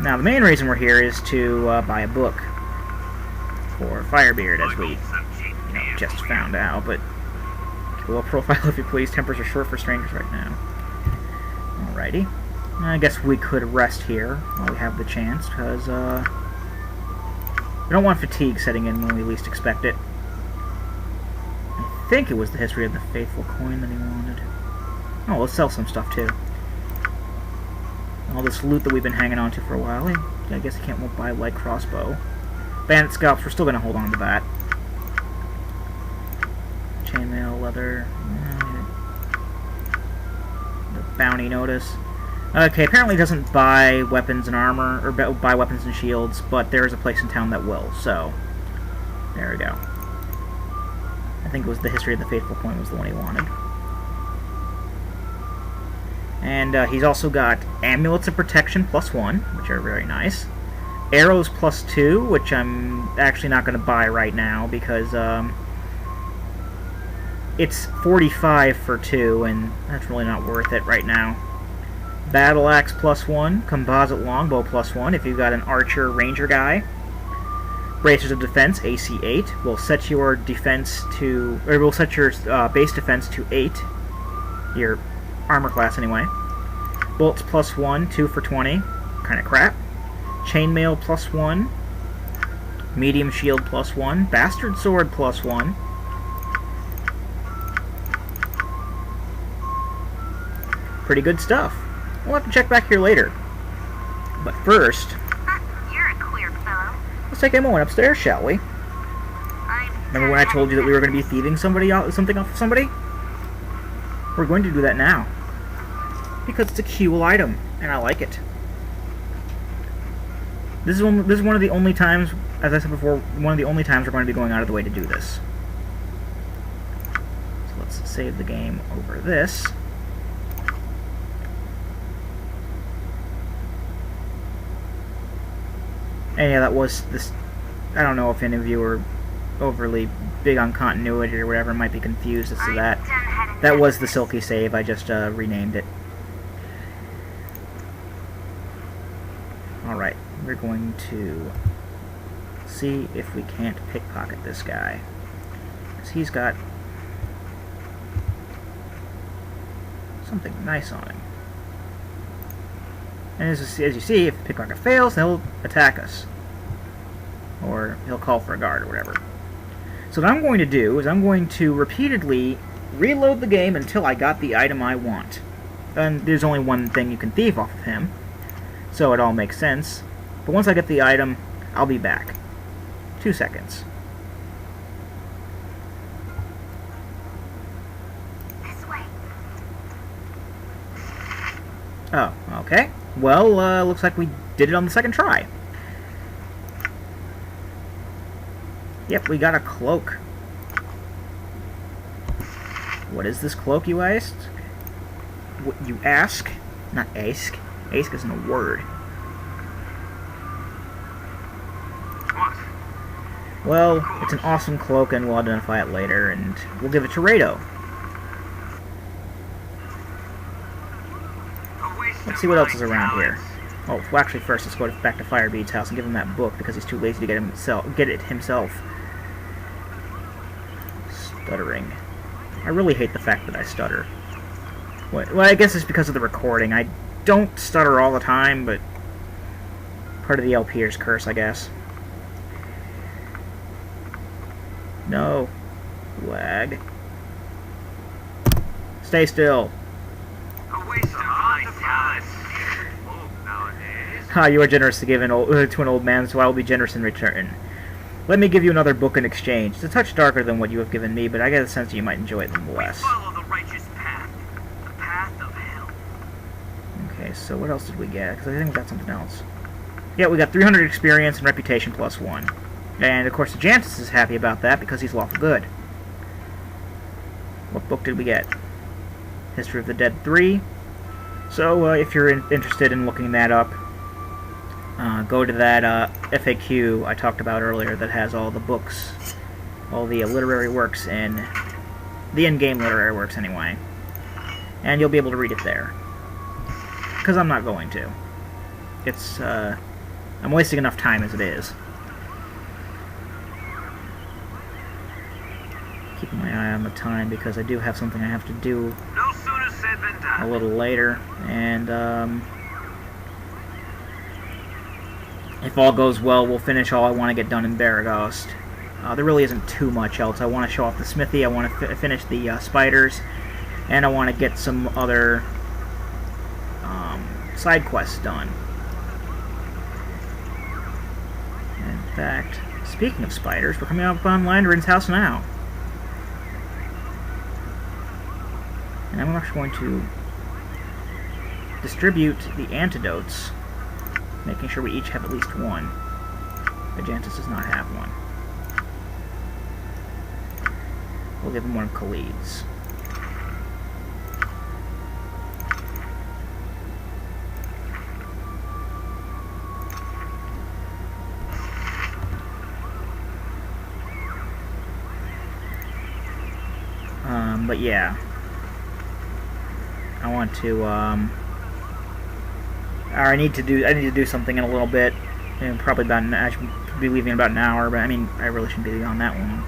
Now, the main reason we're here is to buy a book for Firebead, as we just found out, but keep a low profile if you please. Tempers are short for strangers right now. Alrighty. I guess we could rest here while we have the chance, because we don't want fatigue setting in when we least expect it. I think it was the history of the faithful coin that he wanted. Oh, let's sell some stuff too. All this loot that we've been hanging on to for a while. I guess I won't buy light crossbow. Bandit scalps, we're still going to hold on to that. Chainmail, leather. The bounty notice. Okay, apparently it doesn't buy weapons and armor, or buy weapons and shields, but there is a place in town that will, so there we go. I think it was the history of the faithful coin was the one he wanted. And he's also got amulets of protection +1, which are very nice. Arrows +2, which I'm actually not going to buy right now because it's 45 for 2, and that's really not worth it right now. Battle axe +1, composite longbow +1 if you've got an archer ranger guy. Bracers of defense AC 8 will set your defense to, or will set your base defense to 8. Your armor class anyway. Bolts +1, 2 for 20, kind of crap. Chainmail +1. Medium shield +1. Bastard sword +1. Pretty good stuff. We'll have to check back here later. But first, You're a queer fellow. let's take a moment upstairs, shall we? Remember when I told you that we were going to be thieving something off of somebody? We're going to do that now. Because it's a cool item, and I like it. This is one of the only times, as I said before, one of the only times we're going to be going out of the way to do this. So let's save the game over this. And yeah, that was this. I don't know if any of you are overly big on continuity or whatever, might be confused as to that. That was the Silky save, I just renamed it. Alright, we're going to see if we can't pickpocket this guy. Because he's got something nice on him. And as you see, if the pickpocket fails, he'll attack us. Or he'll call for a guard or whatever. So what I'm going to do is I'm going to repeatedly reload the game until I got the item I want. And there's only one thing you can thieve off of him, so it all makes sense. But once I get the item, I'll be back. 2 seconds. This way. Oh, okay. Well, looks like we did it on the second try. Yep, we got a cloak. What is this cloak, you asked? What you ask? Not ask. Ask isn't a word. What? Well, it's an awesome cloak, and we'll identify it later, and we'll give it to Rado. Let's see what else is around here. Oh, well, actually, first let's go back to Firebead's house and give him that book because he's too lazy to get it himself. Stuttering. I really hate the fact that I stutter. Well, I guess it's because of the recording. I don't stutter all the time, but part of the LPer's curse, I guess. No. Lag. Stay still. A waste of my time. Move nowadays. Ha, you are generous to give to an old man, so I will be generous in return. Let me give you another book in exchange. It's a touch darker than what you have given me, but I get a sense that you might enjoy it nonetheless. Follow the righteous path. The path of hell. Okay, so what else did we get? Because I think we got something else. Yeah, we got 300 experience and reputation +1. And, of course, the Jantis is happy about that because he's lawful good. What book did we get? History of the Dead 3. So, if you're interested in looking that up, go to that FAQ I talked about earlier that has all the books, all the literary works, and the in-game literary works anyway. And you'll be able to read it there. Because I'm not going to. it's, I'm wasting enough time as it is. Keeping my eye on the time because I do have something I have to do No sooner said than a done. little later, and if all goes well, we'll finish all I want to get done in Baragost. There really isn't too much else. I want to show off the smithy, I want to finish the spiders, and I want to get some other side quests done. In fact, speaking of spiders, we're coming up on Landrin's house now. And I'm actually going to distribute the antidotes, making sure we each have at least one. Ajantis does not have one. We'll give him one of Khalid's. But yeah, I want to, I need to do something in a little bit, and probably about I should be leaving in about an hour, but I mean, I really shouldn't be on that long.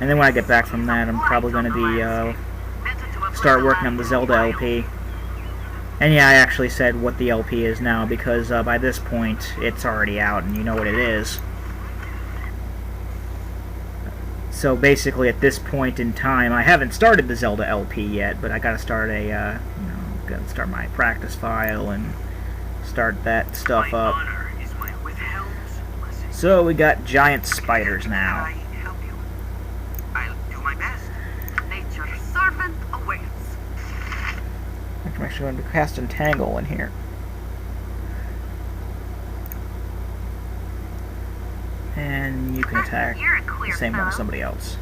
And then when I get back from that, I'm probably going to be, start working on the Zelda LP. And yeah, I actually said what the LP is now, because by this point, it's already out, and you know what it is. So basically, at this point in time, I haven't started the Zelda LP yet, but I gotta start gotta start my practice file and start that stuff My up. honor is my withheld blessing. So we got giant spiders Can I now. help you? I'll do my best. Nature's servant awaits. I'm actually going to cast Entangle in here. And you can attack You're a clear the same one as fellow. somebody else,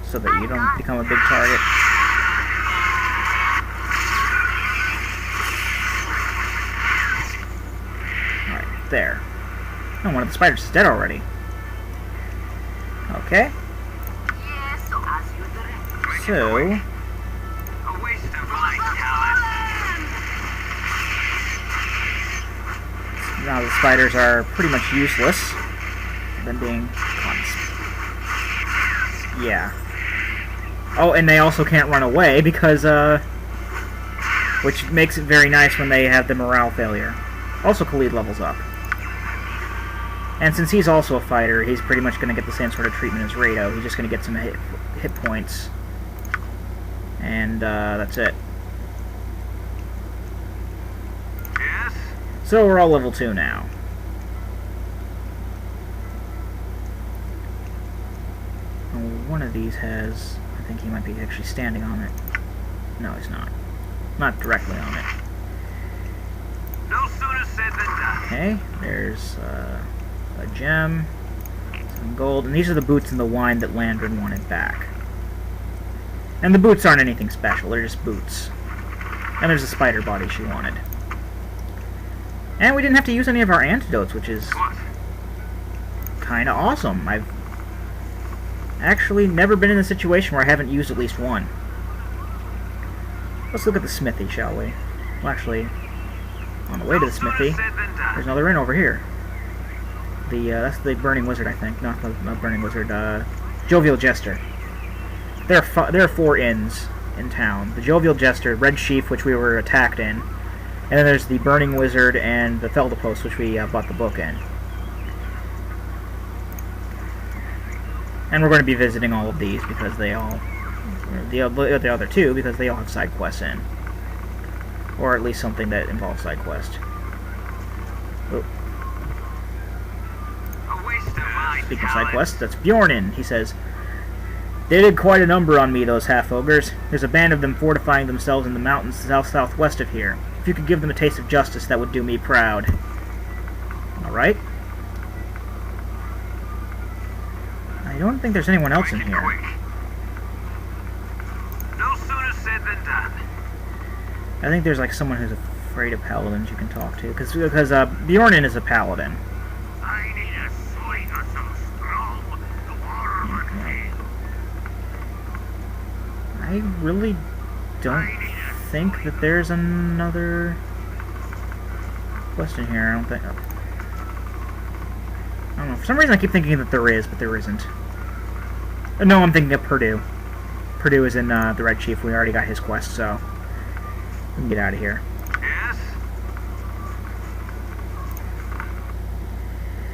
so that you don't become a big target. Alright, there. Oh, one of the spiders is dead already. Okay, Yes, so as you direct. so A waste of my talent. now the spiders are pretty much useless. Them being yeah. Oh, and they also can't run away because which makes it very nice when they have the morale failure. Also, Khalid levels up. And since he's also a fighter, he's pretty much going to get the same sort of treatment as Rado. He's just going to get some hit points. And that's it. Yes? So we're all level 2 now. Oh, one of these has... I think he might be actually standing on it. No, he's not. Not directly on it. No sooner said than done. Okay, there's a gem, some gold, and these are the boots and the wine that Landrin wanted back. And the boots aren't anything special, they're just boots. And there's a spider body she wanted. And we didn't have to use any of our antidotes, which is What? kinda awesome. I've actually never been in a situation where I haven't used at least one. Let's look at the smithy, shall we? Well, actually, on the way to the smithy, there's another inn over here. That's the Burning Wizard, I think. Not Burning Wizard, Jovial Jester. There are 4 inns in town. The Jovial Jester, Red Sheaf, which we were attacked in, and then there's the Burning Wizard and the Feldepost, which we bought the book in. And we're going to be visiting all of these because they all... The other 2, because they all have side quests in. Or at least something that involves side quest. Oh. A waste of my Speaking of side talent. quests, that's Bjornin. He says, "They did quite a number on me, those half-ogres. There's a band of them fortifying themselves in the mountains south-southwest of here. If you could give them a taste of justice, that would do me proud." Alright. I don't think there's anyone else in Quick, here. quick. No sooner said than done. I think there's like someone who's afraid of paladins you can talk to. Because Bjornin is a paladin. I need a sling or some strong. The water of our tail. I really don't think that there's another... quest in here? I don't think... I don't know. For some reason I keep thinking that there is, but there isn't. No, I'm thinking of Purdue is in the Red Chief. We already got his quest, so... we can get out of here.